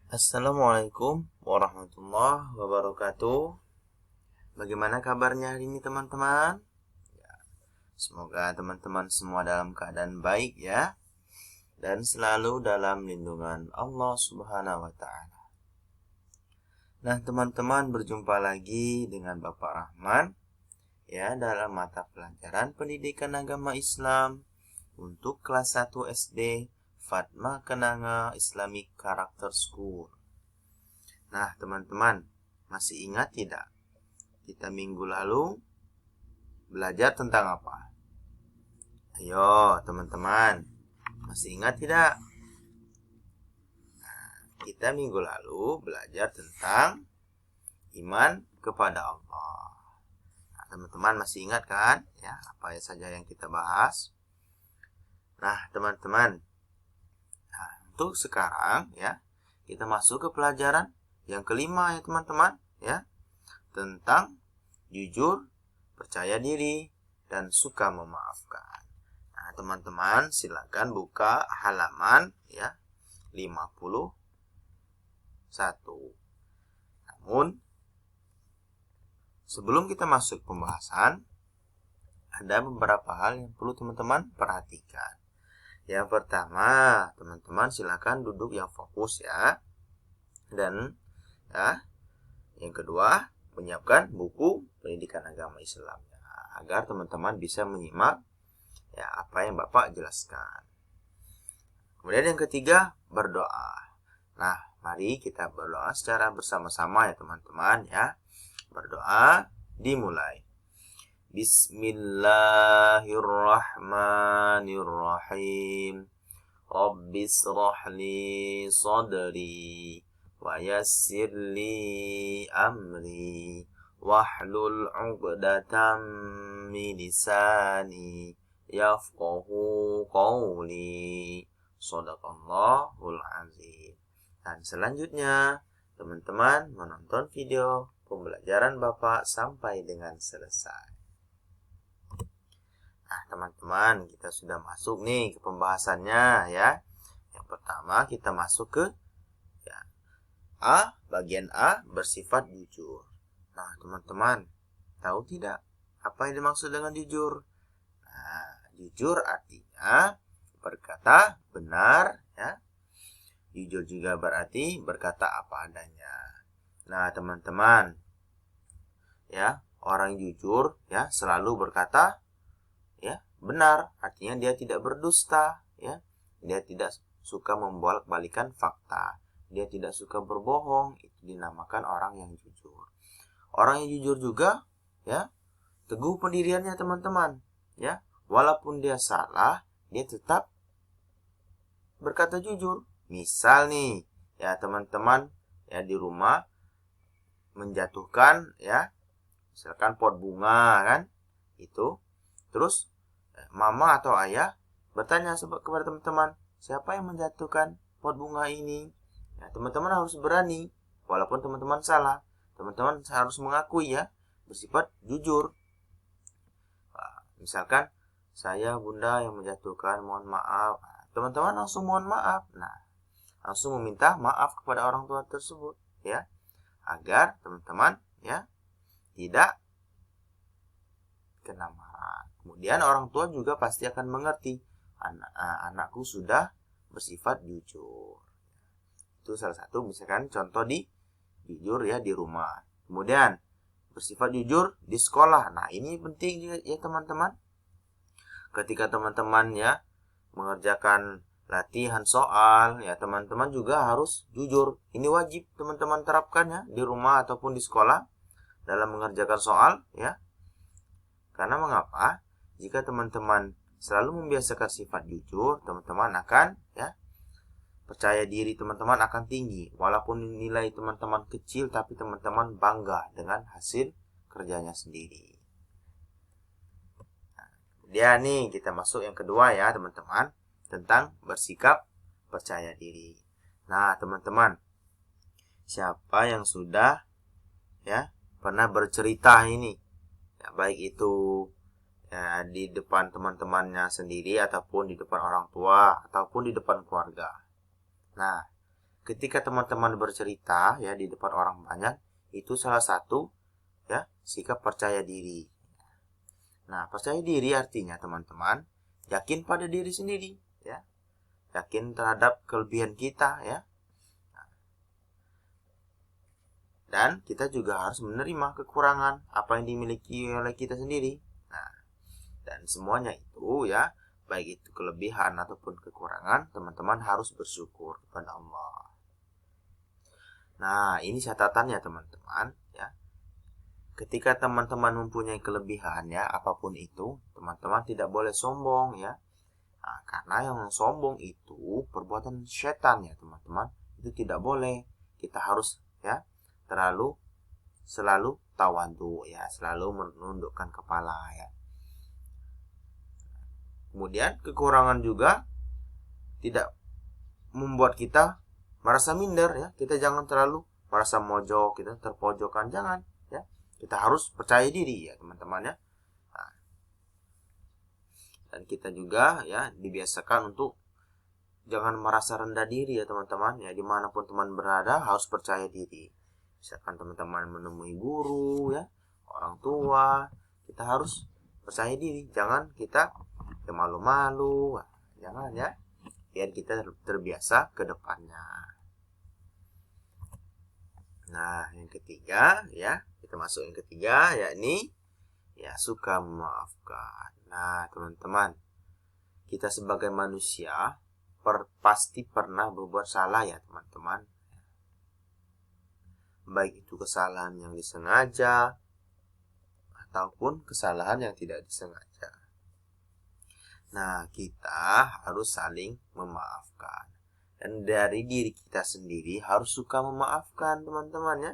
Assalamualaikum warahmatullahi wabarakatuh. Bagaimana kabarnya hari ini teman-teman? Semoga teman-teman semua dalam keadaan baik ya, dan selalu dalam lindungan Allah Subhanahu wa Ta'ala. Nah, teman-teman, berjumpa lagi dengan Bapak Rahman ya dalam mata pelajaran Pendidikan Agama Islam untuk kelas 1 SD Fatma Kenanga Islamic Character School. Nah, teman-teman, masih ingat tidak? Kita minggu lalu belajar tentang apa? Ayo, teman-teman, masih ingat tidak? Kita minggu lalu belajar tentang iman kepada Allah. Nah, teman-teman masih ingat kan? Ya, apa saja yang kita bahas? Nah, teman-teman, untuk sekarang ya, kita masuk ke pelajaran yang kelima ya teman-teman ya, tentang jujur, percaya diri, dan suka memaafkan. Nah, teman-teman silakan buka halaman ya 51. Namun sebelum kita masuk pembahasan, ada beberapa hal yang perlu teman-teman perhatikan. Yang pertama, teman-teman silakan duduk yang fokus ya. Dan ya, yang kedua, menyiapkan buku Pendidikan Agama Islam agar teman-teman bisa menyimak ya apa yang Bapak jelaskan. Kemudian yang ketiga, berdoa. Nah, mari kita berdoa secara bersama-sama ya teman-teman ya. Berdoa dimulai. Bismillahirrahmanirrahim. Rabbis rahli sadri wa yassir li amri wahlul 'uqdatam min lisani yafqahu qawli. Shadaqallahul azim. Dan selanjutnya teman-teman menonton video pembelajaran Bapak sampai dengan selesai. Nah, teman-teman, kita sudah masuk nih ke pembahasannya ya. Yang pertama kita masuk ke ya, bagian A, bersifat jujur. Nah, teman-teman, tahu tidak apa yang dimaksud dengan jujur? Nah, jujur artinya berkata benar ya. Jujur juga berarti berkata apa adanya. Nah, teman-teman, ya, orang jujur ya selalu berkata ya benar, artinya dia tidak berdusta ya. Dia tidak suka membolak-balikan fakta. Dia tidak suka berbohong. Itu dinamakan orang yang jujur. Orang yang jujur juga ya teguh pendiriannya teman-teman ya. Walaupun dia salah, dia tetap berkata jujur. Misal nih ya teman-teman ya di rumah menjatuhkan ya misalkan pot bunga kan itu, terus mama atau ayah bertanya kepada teman-teman, siapa yang menjatuhkan pot bunga ini? Ya, teman-teman harus berani walaupun teman-teman salah. Teman-teman harus mengakui ya, bersifat jujur. Nah, misalkan saya bunda yang menjatuhkan, mohon maaf. Nah, teman-teman langsung mohon maaf. Nah, langsung meminta maaf kepada orang tua tersebut ya, agar teman-teman ya tidak kena marah. Kemudian orang tua juga pasti akan mengerti anakku sudah bersifat jujur. Itu salah satu misalkan contoh di jujur ya di rumah. Kemudian bersifat jujur di sekolah. Nah, ini penting ya teman-teman. Ketika teman-teman ya mengerjakan latihan soal ya, teman-teman juga harus jujur. Ini wajib teman-teman terapkan ya di rumah ataupun di sekolah dalam mengerjakan soal ya. Karena mengapa? Jika teman-teman selalu membiasakan sifat jujur, teman-teman akan ya percaya diri teman-teman akan tinggi. Walaupun nilai teman-teman kecil, tapi teman-teman bangga dengan hasil kerjanya sendiri. Nah, kemudian nih kita masuk yang kedua ya teman-teman, tentang bersikap percaya diri. Nah, teman-teman, siapa yang sudah ya pernah bercerita ini? Ya, baik itu ya di depan teman-temannya sendiri ataupun di depan orang tua ataupun di depan keluarga. Nah, ketika teman-teman bercerita ya di depan orang banyak, itu salah satu ya sikap percaya diri. Nah, percaya diri artinya teman-teman yakin pada diri sendiri ya. Yakin terhadap kelebihan kita ya. Dan kita juga harus menerima kekurangan apa yang dimiliki oleh kita sendiri. Nah, dan semuanya itu ya, baik itu kelebihan ataupun kekurangan, teman-teman harus bersyukur kepada Allah. Nah, ini catatannya teman-teman ya. Ketika teman-teman mempunyai kelebihan ya, apapun itu, teman-teman tidak boleh sombong ya. Nah, karena yang sombong itu perbuatan setan ya teman-teman. Itu tidak boleh. Kita harus ya selalu tawadhu ya, selalu menundukkan kepala ya. Kemudian kekurangan juga tidak membuat kita merasa minder ya. Kita jangan terlalu merasa mojok, kita terpojokan, jangan ya. Kita harus percaya diri ya teman-teman ya. Nah, dan kita juga ya dibiasakan untuk jangan merasa rendah diri ya teman-teman ya. Dimanapun teman berada harus percaya diri. Misalkan teman-teman menemui guru ya, orang tua, kita harus percaya diri. Jangan kita ya malu-malu, jangan ya. Biar kita terbiasa ke depannya. Nah, yang ketiga ya, kita masuk yang ketiga yakni ya suka memaafkan. Nah, teman-teman, kita sebagai manusia pasti pernah berbuat salah ya, teman-teman. Baik itu kesalahan yang disengaja ataupun kesalahan yang tidak disengaja. Nah, kita harus saling memaafkan. Dan dari diri kita sendiri harus suka memaafkan teman-teman ya.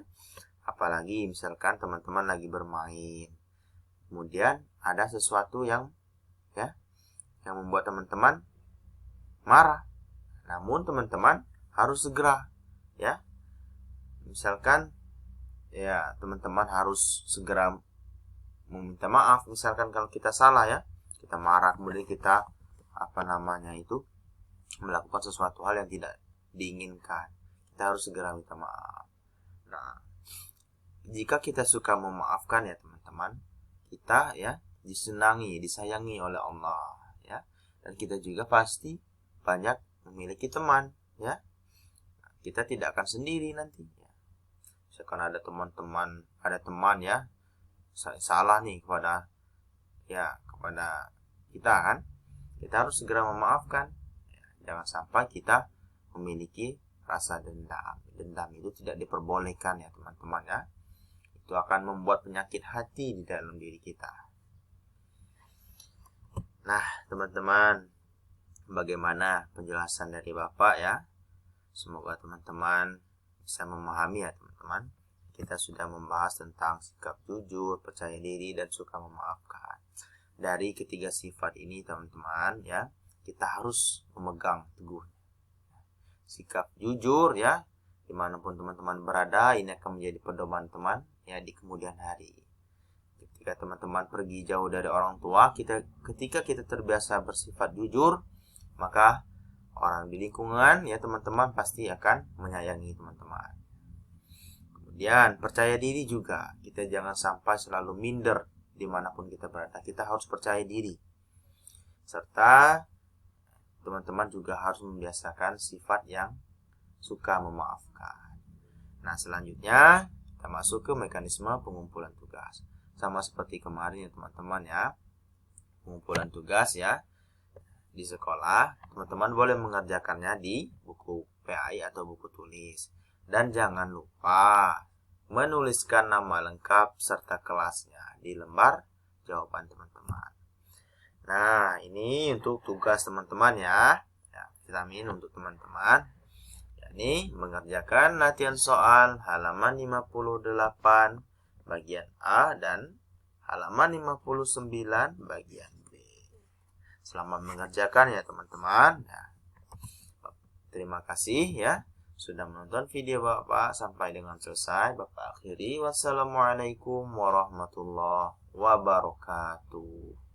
Apalagi misalkan teman-teman lagi bermain. Kemudian ada sesuatu yang membuat teman-teman marah. Namun teman-teman harus segera ya. Misalkan ya teman-teman harus segera meminta maaf. Misalkan kalau kita salah ya. Kita marah kemudian kita melakukan sesuatu hal yang tidak diinginkan. Kita harus segera minta maaf. Nah, jika kita suka memaafkan ya teman-teman, kita ya disenangi, disayangi oleh Allah ya. Dan kita juga pasti banyak memiliki teman ya. Kita tidak akan sendiri nanti ya. Misalkan ada teman ya salah nih kepada kita kan, kita harus segera memaafkan. Jangan sampai kita memiliki rasa dendam. Dendam itu tidak diperbolehkan ya teman-teman ya. Itu akan membuat penyakit hati di dalam diri kita. Nah teman-teman, bagaimana penjelasan dari Bapak ya? Semoga teman-teman bisa memahami ya teman-teman. Kita sudah membahas tentang sikap jujur, percaya diri, dan suka memaafkan. Dari ketiga sifat ini teman-teman ya, kita harus memegang teguh sikap jujur ya, dimanapun teman-teman berada. Ini akan menjadi pedoman teman ya di kemudian hari. Ketika teman-teman pergi jauh dari orang tua, ketika kita terbiasa bersifat jujur, maka orang di lingkungan ya teman-teman pasti akan menyayangi teman-teman. Kemudian percaya diri juga, kita jangan sampai selalu minder dimanapun kita berada. Kita harus percaya diri. Serta teman-teman juga harus membiasakan sifat yang suka memaafkan. Nah selanjutnya kita masuk ke mekanisme pengumpulan tugas. Sama seperti kemarin ya teman-teman ya. Pengumpulan tugas ya di sekolah, teman-teman boleh mengerjakannya di buku PAI atau buku tulis. Dan jangan lupa menuliskan nama lengkap serta kelasnya di lembar jawaban teman-teman. Nah, ini untuk tugas teman-teman ya. Vitamin untuk teman-teman. Ini mengerjakan latihan soal halaman 58 bagian A dan halaman 59 bagian B. Selamat mengerjakan ya teman-teman. Terima kasih ya sudah menonton video Bapak sampai dengan selesai. Bapak akhiri. Wassalamualaikum warahmatullahi wabarakatuh.